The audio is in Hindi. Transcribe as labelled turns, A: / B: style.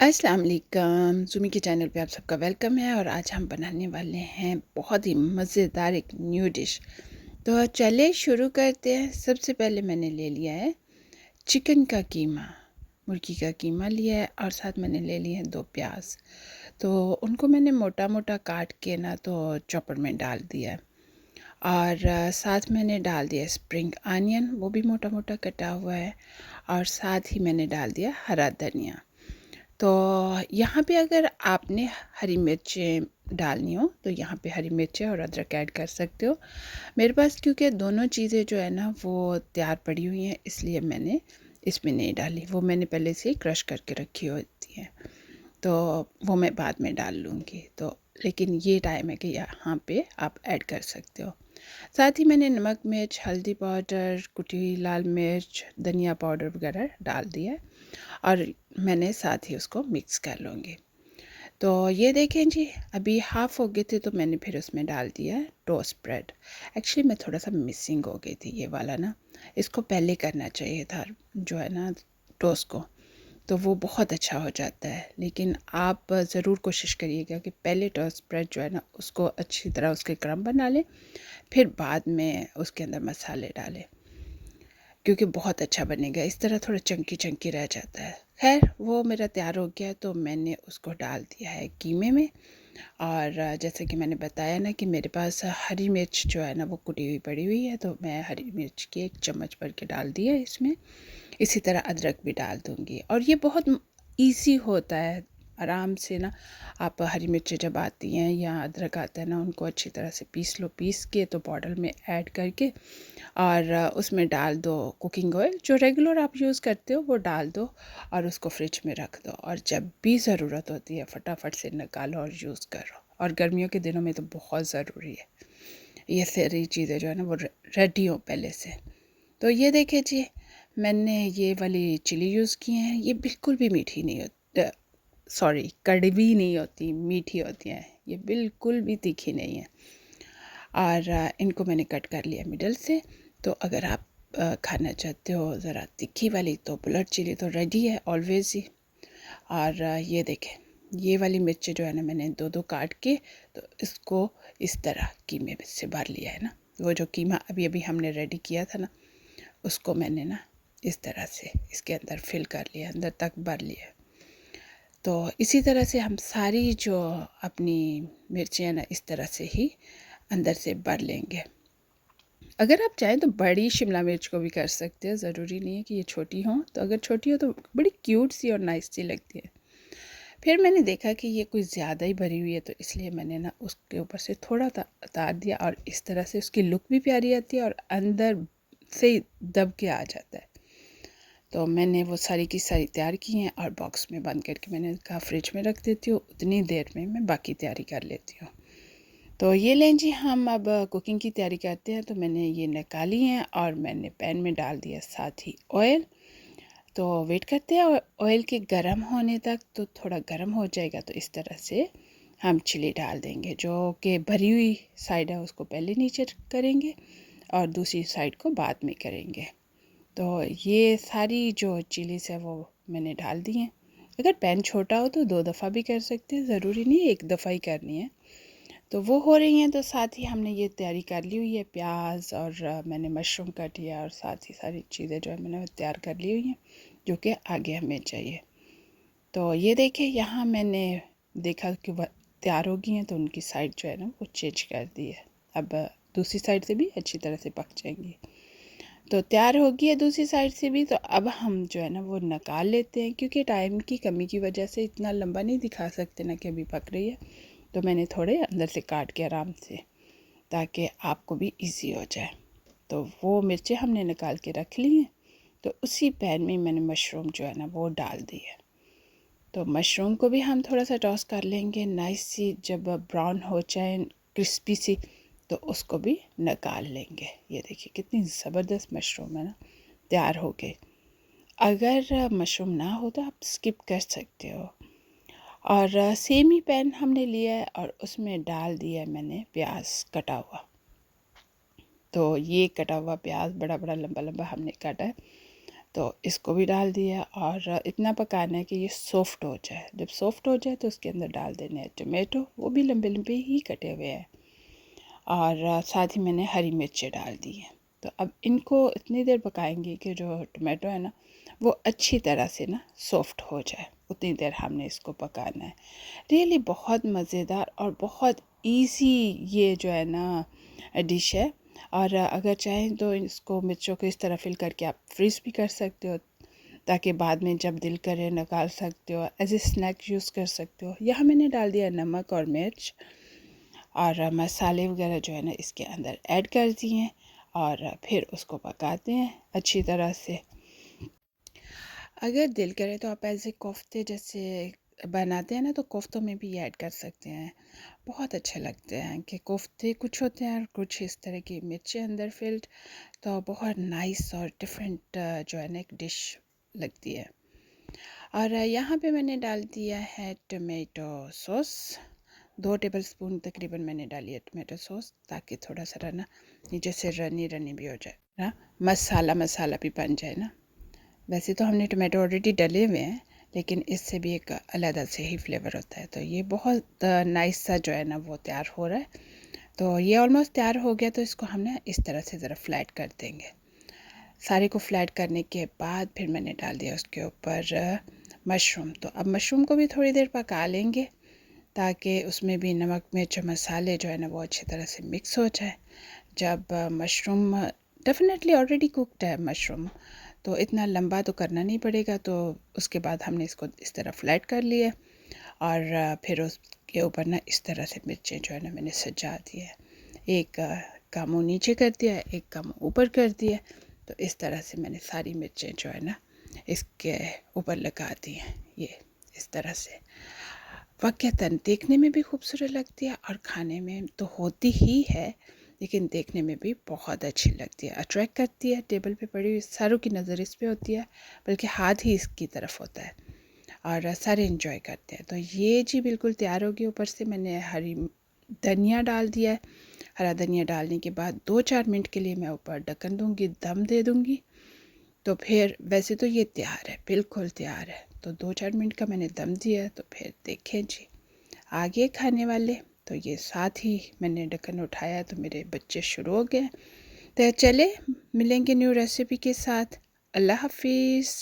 A: अस्सलाम वालेकुम। ज़ुमी के चैनल पे आप सबका वेलकम है और आज हम बनाने वाले हैं बहुत ही मज़ेदार एक न्यू डिश। तो चलिए शुरू करते हैं। सबसे पहले मैंने ले लिया है चिकन का कीमा, मुर्गी का कीमा लिया है और साथ मैंने ले लिए हैं 2 प्याज। तो उनको मैंने मोटा मोटा काट के ना तो चॉपर में डाल दिया है और साथ मैंने डाल दिया स्प्रिंग अनियन, वो भी मोटा मोटा कटा हुआ है और साथ ही मैंने डाल दिया हरा धनिया। तो यहाँ पे अगर आपने हरी मिर्चें डालनी हो तो यहाँ पे हरी मिर्चें और अदरक ऐड कर सकते हो। मेरे पास क्योंकि दोनों चीज़ें जो है ना वो तैयार पड़ी हुई हैं, इसलिए मैंने इसमें नहीं डाली। वो मैंने पहले से ही क्रश करके रखी होती हैं, तो वो मैं बाद में डाल लूँगी। तो लेकिन ये टाइम है कि यहाँ पे आप ऐड कर सकते हो। साथ ही मैंने नमक, मिर्च, हल्दी पाउडर, कुटी हुई लाल मिर्च, धनिया पाउडर वगैरह डाल दिया है और मैंने साथ ही उसको मिक्स कर लूँगी। तो ये देखें जी, अभी हाफ़ हो गए थे तो मैंने फिर उसमें डाल दिया है टोस्ट ब्रेड। एक्चुअली मैं थोड़ा सा मिसिंग हो गई थी ये वाला ना, इसको पहले करना चाहिए था जो है ना टोस्ट को, तो वो बहुत अच्छा हो जाता है। लेकिन आप ज़रूर कोशिश करिएगा कि पहले टोस्ट ब्रेड जो है ना उसको अच्छी तरह उसके क्रम्ब बना लें, फिर बाद में उसके अंदर मसाले डालें, क्योंकि बहुत अच्छा बनेगा। इस तरह थोड़ा चंकी चंकी रह जाता है। खैर वो मेरा तैयार हो गया तो मैंने उसको डाल दिया है कीमे में। और जैसे कि मैंने बताया ना कि मेरे पास हरी मिर्च जो है ना वो कुटी हुई पड़ी हुई है, तो मैं हरी मिर्च की 1 चम्मच भर के डाल दिया है इसमें। इसी तरह अदरक भी डाल दूँगी और ये बहुत ईज़ी होता है। आराम से ना आप हरी मिर्चें जब आती हैं या अदरक आता है ना, उनको अच्छी तरह से पीस लो, पीस के तो पाउडर में ऐड करके और उसमें डाल दो कुकिंग ऑयल, जो रेगुलर आप यूज़ करते हो वो डाल दो और उसको फ्रिज में रख दो और जब भी ज़रूरत होती है फटाफट से निकालो और यूज़ करो। और गर्मियों के दिनों में तो बहुत ज़रूरी है ये सारी चीज़ें जो है ना वो रेडी हो पहले से। तो ये देखिए जी, मैंने ये वाली चिली यूज़ की हैं। ये बिल्कुल भी मीठी नहीं होती, सॉरी कड़वी नहीं होती, मीठी होती हैं। ये बिल्कुल भी तीखी नहीं है। और इनको मैंने कट कर लिया मिडल से। तो अगर आप खाना चाहते हो ज़रा तीखी वाली तो बुलेट चिली तो रेडी है ऑलवेज़ ही। और ये देखें, ये वाली मिर्ची जो है ना मैंने 2-2 काट के तो इसको इस तरह कीमे में से भर लिया है ना। वो जो कीमा अभी अभी हमने रेडी किया था ना, उसको मैंने ना इस तरह से इसके अंदर फिल कर लिया, अंदर तक भर लिया। तो इसी तरह से हम सारी जो अपनी मिर्चियाँ ना इस तरह से ही अंदर से भर लेंगे। अगर आप चाहें तो बड़ी शिमला मिर्च को भी कर सकते हैं, ज़रूरी नहीं है कि ये छोटी हो। तो अगर छोटी हो तो बड़ी क्यूट सी और नाइस सी लगती है। फिर मैंने देखा कि ये कुछ ज़्यादा ही भरी हुई है, तो इसलिए मैंने ना उसके ऊपर से थोड़ा उतार दिया और इस तरह से उसकी लुक भी प्यारी आती है और अंदर से दब के आ जाता है। तो मैंने वो सारी की सारी तैयार की हैं और बॉक्स में बंद करके मैंने कहा फ्रिज में रख देती हूँ, उतनी देर में मैं बाकी तैयारी कर लेती हूँ। तो ये लें जी, हम अब कुकिंग की तैयारी करते हैं। तो मैंने ये निकाली हैं और मैंने पैन में डाल दिया साथ ही ऑयल। तो वेट करते हैं ऑयल के गर्म होने तक। तो थोड़ा गर्म हो जाएगा तो इस तरह से हम चिली डाल देंगे, जो कि भरी हुई साइड है उसको पहले नीचे करेंगे और दूसरी साइड को बाद में करेंगे। तो ये सारी जो चिलीज़ है वो मैंने डाल दी हैं। अगर पैन छोटा हो तो 2 दफ़ा भी कर सकते हैं, ज़रूरी नहीं है 1 दफ़ा ही करनी है। तो वो हो रही हैं तो साथ ही हमने ये तैयारी कर ली हुई है प्याज और मैंने मशरूम काट लिया और साथ ही सारी चीज़ें जो है मैंने तैयार कर ली हुई हैं, जो कि आगे हमें चाहिए। तो ये देखिए, यहाँ मैंने देखा कि वह तैयार हो गई हैं तो उनकी साइड जो है ना वो चेंज कर दी है। अब दूसरी साइड से भी अच्छी तरह से पक जाएंगी। तो तैयार हो गई है दूसरी साइड से भी। तो अब हम जो है ना वो निकाल लेते हैं, क्योंकि टाइम की कमी की वजह से इतना लंबा नहीं दिखा सकते ना कि अभी पक रही है। तो मैंने थोड़े अंदर से काट के आराम से, ताकि आपको भी इजी हो जाए। तो वो मिर्चें हमने निकाल के रख ली हैं। तो उसी पैन में मैंने मशरूम जो है ना वो डाल दी है। तो मशरूम को भी हम थोड़ा सा टॉस कर लेंगे, नाइस सी जब ब्राउन हो जाए, क्रिस्पी सी, तो उसको भी निकाल लेंगे। ये देखिए कितनी ज़बरदस्त मशरूम है ना, तैयार हो गए। अगर मशरूम ना हो तो आप स्किप कर सकते हो। और सेम ही पैन हमने लिया है और उसमें डाल दिया मैंने प्याज कटा हुआ। तो ये कटा हुआ प्याज बड़ा बड़ा लंबा लंबा हमने काटा है तो इसको भी डाल दिया और इतना पकाना है कि ये सॉफ्ट हो जाए। जब सॉफ्ट हो जाए तो उसके अंदर डाल देने हैं टमाटो, वो भी लंबे लंबे ही कटे हुए हैं, और साथ ही मैंने हरी मिर्चें डाल दी हैं। तो अब इनको इतनी देर पकाएंगे कि जो टमाटो है ना वो अच्छी तरह से ना सॉफ्ट हो जाए, उतनी देर हमने इसको पकाना है। रियली बहुत मज़ेदार और बहुत इजी ये जो है ना डिश है। और अगर चाहें तो इसको मिर्चों को इस तरह फिल करके आप फ्रीज़ भी कर सकते हो, ताकि बाद में जब दिल करे निकाल सकते हो, एज ए स्नैक यूज़ कर सकते हो। यहाँ मैंने डाल दिया नमक और मिर्च, और मसाले वगैरह जो है ना इसके अंदर ऐड कर दिए हैं, और फिर उसको पकाते हैं अच्छी तरह से। अगर दिल करे तो आप ऐसे कोफ्ते जैसे बनाते हैं ना, तो कोफ्तों में भी ऐड कर सकते हैं, बहुत अच्छे लगते हैं। कि कोफ्ते कुछ होते हैं और कुछ इस तरह की मिर्चें अंदर फिल्ड, तो बहुत नाइस और डिफरेंट जो है ना एक डिश लगती है। और यहाँ पे मैंने डाल दिया है टमेटो सॉस, 2 टेबलस्पून तकरीबन मैंने डाली है टमाटो सॉस, ताकि थोड़ा सा ना नीचे से रनी रनी भी हो जाए ना, मसाला मसाला भी बन जाए ना। वैसे तो हमने टमाटो ऑलरेडी डले हुए हैं, लेकिन इससे भी एक अलग से ही फ्लेवर होता है। तो ये बहुत नाइस सा जो है ना वो तैयार हो रहा है। तो ये ऑलमोस्ट तैयार हो गया, तो इसको हम ना इस तरह से ज़रा फ्लैट कर देंगे। सारे को फ्लैट करने के बाद फिर मैंने डाल दिया उसके ऊपर मशरूम। तो अब मशरूम को भी थोड़ी देर पका लेंगे, ताकि उसमें भी नमक मिर्च मसाले जो है ना वो अच्छी तरह से मिक्स हो जाए। जब मशरूम डेफिनेटली ऑलरेडी कुकड है मशरूम, तो इतना लंबा तो करना नहीं पड़ेगा। तो उसके बाद हमने इसको इस तरह फ्लैट कर लिया, और फिर उसके ऊपर ना इस तरह से मिर्चें जो है ना मैंने सजा दी है। एक का मुँह नीचे कर दिया, एक का मुँह ऊपर कर दिया। तो इस तरह से मैंने सारी मिर्चें जो है ना इसके ऊपर लगा दी हैं, ये इस तरह से। वाक़तन देखने में भी खूबसूरत लगती है और खाने में तो होती ही है, लेकिन देखने में भी बहुत अच्छी लगती है, अट्रैक्ट करती है। टेबल पे पड़ी हुई सारों की नज़र इस पे होती है, बल्कि हाथ ही इसकी तरफ होता है, और सारे इंजॉय करते हैं। तो ये जी बिल्कुल तैयार होगी। ऊपर से मैंने हरी धनिया डाल दिया है। हरा धनिया डालने के बाद 2-4 मिनट के लिए मैं ऊपर ढक्कन दूँगी, दम दे दूँगी। तो फिर वैसे तो ये तैयार है, बिल्कुल तैयार है। तो 2-4 मिनट का मैंने दम दिया, तो फिर देखें जी आगे खाने वाले। तो ये साथ ही मैंने ढक्कन उठाया तो मेरे बच्चे शुरू हो गए। तो चले मिलेंगे न्यू रेसिपी के साथ। अल्लाह हाफिज़।